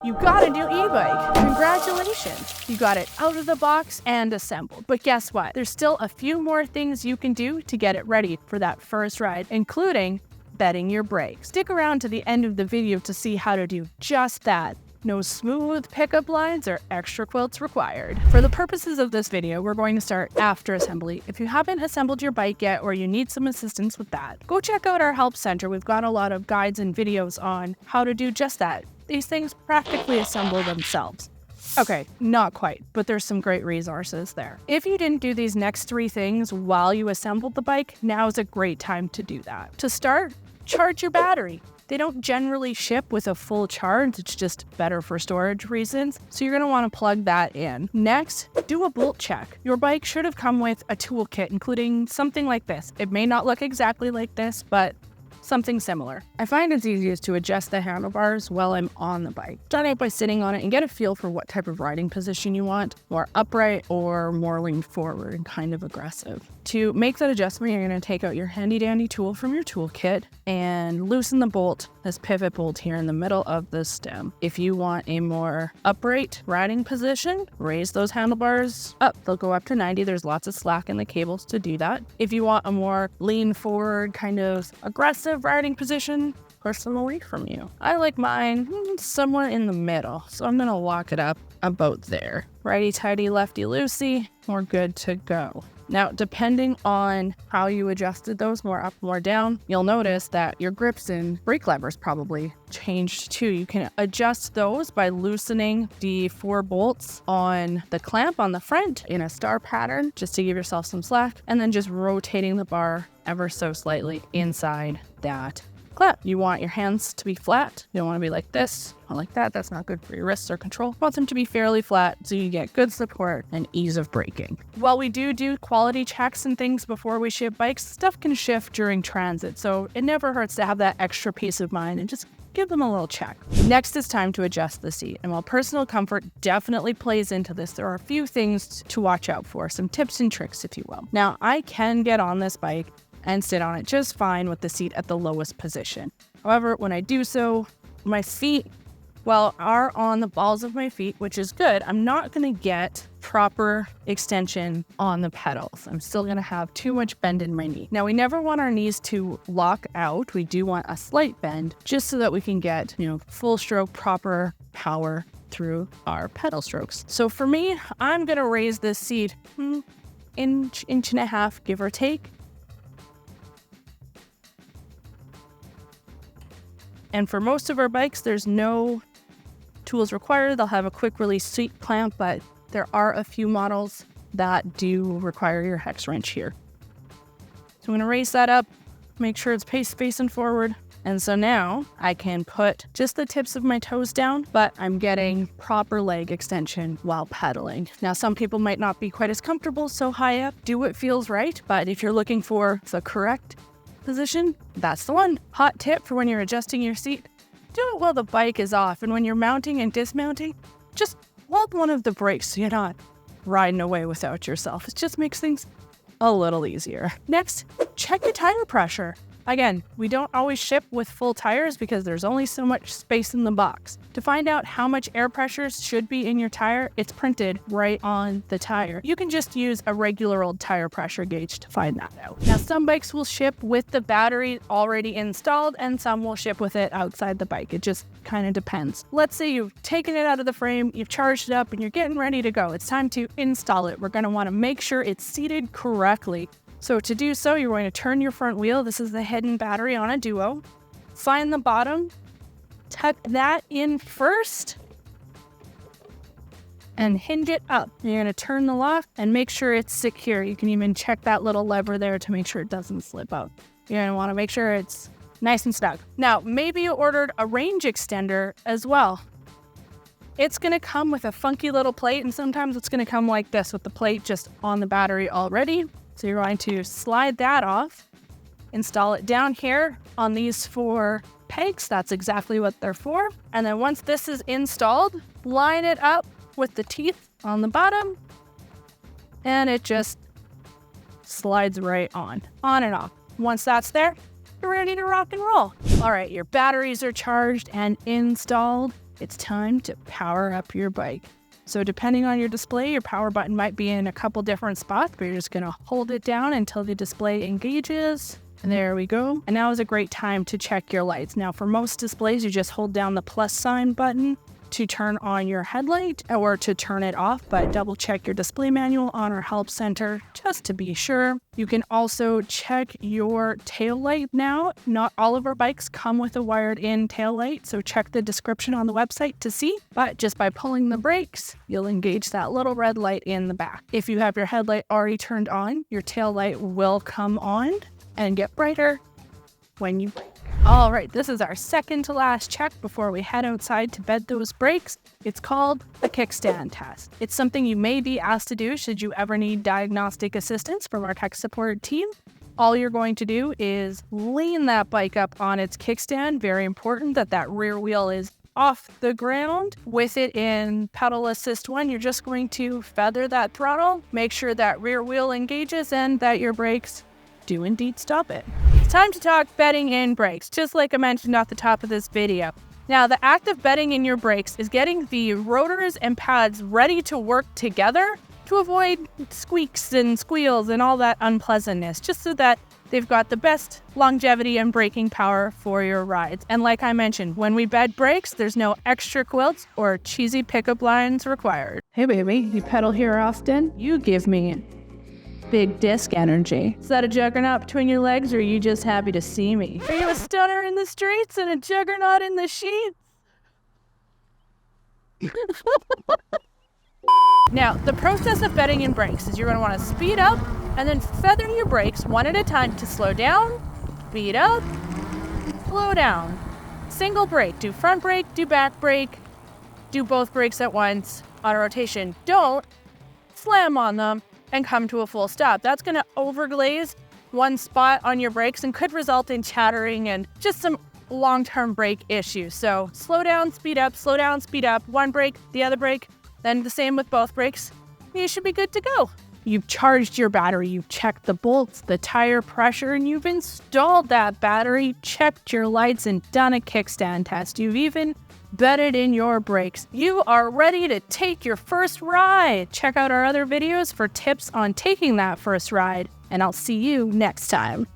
You got a new e-bike. Congratulations. You got it out of the box and assembled. But guess what? There's still a few more things you can do to get it ready for that first ride, including bedding your brakes. Stick around to the end of the video to see how to do just that. No smooth pickup lines or extra quilts required. For the purposes of this video, we're going to start after assembly. If you haven't assembled your bike yet or you need some assistance with that, go check out our help center. We've got a lot of guides and videos on how to do just that. These things practically assemble themselves. Okay, not quite, but there's some great resources there. If you didn't do these next 3 things while you assembled the bike, now is a great time to do that. To start, charge your battery. They don't generally ship with a full charge, it's just better for storage reasons, so you're going to want to plug that in. Next, do a bolt check. Your bike should have come with a toolkit, including something like this. It may not look exactly like this, but something similar. I find it's easiest to adjust the handlebars while I'm on the bike. Start out by sitting on it and get a feel for what type of riding position you want, more upright or more leaned forward and kind of aggressive. To make that adjustment, you're going to take out your handy dandy tool from your toolkit and loosen the bolt, this pivot bolt here in the middle of the stem. If you want a more upright riding position, raise those handlebars up. They'll go up to 90. There's lots of slack in the cables to do that. If you want a more lean forward, kind of aggressive riding position, push them away from you. I like mine somewhere in the middle, so I'm gonna lock it up about there. Righty-tighty, lefty-loosey, we're good to go. Now, depending on how you adjusted those, more up, more down, you'll notice that your grips and brake levers probably changed too. You can adjust those by loosening the 4 bolts on the clamp on the front in a star pattern, just to give yourself some slack, and then just rotating the bar ever so slightly inside that clamp. You want your hands to be flat. You don't want to be like this or like that. That's not good for your wrists or control. You want them to be fairly flat so you get good support and ease of braking. While we do quality checks and things before we ship bikes, stuff can shift during transit, so it never hurts to have that extra peace of mind and just give them a little check. Next, it's time to adjust the seat. And while personal comfort definitely plays into this, there are a few things to watch out for, some tips and tricks, if you will. Now, I can get on this bike and sit on it just fine with the seat at the lowest position. However, when I do so, my feet, are on the balls of my feet, which is good. I'm not going to get proper extension on the pedals. I'm still going to have too much bend in my knee. Now, we never want our knees to lock out. We do want a slight bend just so that we can get, full stroke, proper power through our pedal strokes. So for me, I'm going to raise this seat inch and a half, give or take. And for most of our bikes, there's no tools required. They'll have a quick release seat clamp, but there are a few models that do require your hex wrench here. So I'm going to raise that up, make sure it's facing forward. And so now I can put just the tips of my toes down, but I'm getting proper leg extension while pedaling. Now, some people might not be quite as comfortable so high up. Do what feels right, but if you're looking for the correct position, that's the one. Hot tip for when you're adjusting your seat, do it while the bike is off, and when you're mounting and dismounting, just hold one of the brakes so you're not riding away without yourself. It just makes things a little easier. Next, check your tire pressure. Again, we don't always ship with full tires because there's only so much space in the box. To find out how much air pressure should be in your tire, it's printed right on the tire. You can just use a regular old tire pressure gauge to find that out. Now, some bikes will ship with the battery already installed and some will ship with it outside the bike. It just kind of depends. Let's say you've taken it out of the frame, you've charged it up, and you're getting ready to go. It's time to install it. We're going to want to make sure it's seated correctly. So to do so, you're going to turn your front wheel. This is the hidden battery on a Duo. Find the bottom, tuck that in first, and hinge it up. You're going to turn the lock and make sure it's secure. You can even check that little lever there to make sure it doesn't slip out. You're going to want to make sure it's nice and snug. Now, maybe you ordered a range extender as well. It's going to come with a funky little plate, and sometimes it's going to come like this with the plate just on the battery already. So you're going to slide that off, install it down here on these 4 pegs. That's exactly what they're for. And then once this is installed, line it up with the teeth on the bottom, and it just slides right on and off. Once that's there, you're ready to rock and roll. All right, your batteries are charged and installed. it's time to power up your bike. So depending on your display, your power button might be in a couple different spots, but you're just gonna hold it down until the display engages. And there we go. And now is a great time to check your lights. Now for most displays, you just hold down the plus sign button to turn on your headlight or to turn it off, but double check your display manual on our help center just to be sure. You can also check your tail light now. Not all of our bikes come with a wired in tail light, so check the description on the website to see, but just by pulling the brakes, you'll engage that little red light in the back. If you have your headlight already turned on, your tail light will come on and get brighter when you brake. All right, this is our second to last check before we head outside to bed those brakes. It's called a kickstand test. It's something you may be asked to do should you ever need diagnostic assistance from our tech support team. All you're going to do is lean that bike up on its kickstand. Very important that that rear wheel is off the ground. With it in pedal assist 1, you're just going to feather that throttle, make sure that rear wheel engages and that your brakes do indeed stop it. It's time to talk bedding in brakes, just like I mentioned at the top of this video. Now, the act of bedding in your brakes is getting the rotors and pads ready to work together to avoid squeaks and squeals and all that unpleasantness, just so that they've got the best longevity and braking power for your rides. And like I mentioned, when we bed brakes, there's no extra quilts or cheesy pickup lines required. Hey baby, you pedal here often? You give me big disc energy. Is that a juggernaut between your legs, or are you just happy to see me? Are you a stunner in the streets and a juggernaut in the sheets? Now, the process of bedding in brakes is you're going to want to speed up and then feather your brakes one at a time to slow down, speed up, slow down. Single brake, do front brake, do back brake, do both brakes at once. Auto rotation, don't slam on them and come to a full stop. That's going to overglaze one spot on your brakes and could result in chattering and just some long-term brake issues. So slow down, speed up, one brake, the other brake, then the same with both brakes. You should be good to go. You've charged your battery, you've checked the bolts, the tire pressure, and you've installed that battery, checked your lights, and done a kickstand test. You've even bedded in your brakes. You are ready to take your first ride. Check out our other videos for tips on taking that first ride, and I'll see you next time.